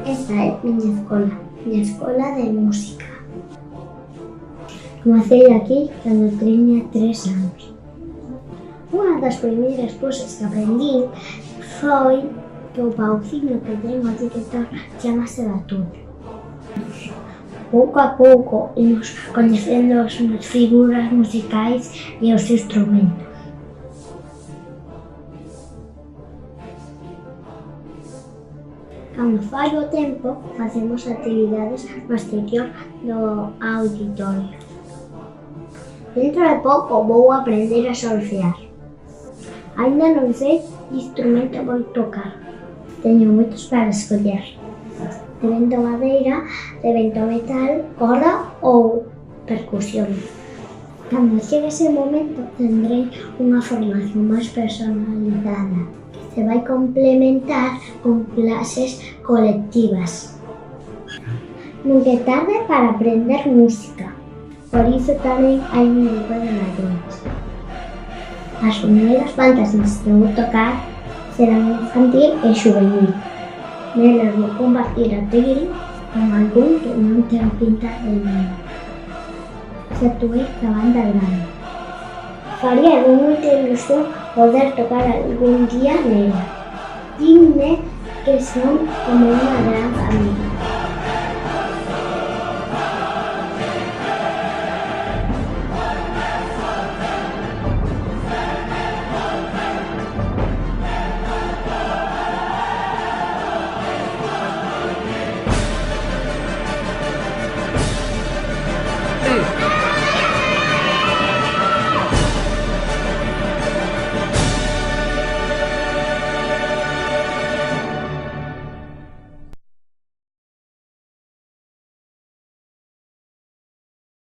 Esta é miña escola de música. Comecei aquí cando tiña 3 anos. Unha das primeiras cousas que aprendín foi que o pauciño que ten o director chamase Batuto. Pouco a pouco imos coñecendo as figuras musicais e os instrumentos. Cando fai o tempo, facemos actividades no exterior do auditorio. Dentro de pouco vou aprender a solfear. Aínda non sei que instrumento vou tocar. Teño moitos para escoller. De vento madeira, de vento metal, corda ou percusión. Cando chegue ese momento, tendrei unha formación máis personalizada que se vai complementar con clases colectivas. Nunca é tarde para aprender música, por iso tamén hai un grupo de madrinas. As primeiras bandas nas que vou tocar serán infantil e juvenil. Nelas vou compartir a tigre con algún que non ten pinta de mí. Se actuei ca banda grande. Faría de moita ilusión poder tocar algún día nela. Dinme que son como unha gran familia.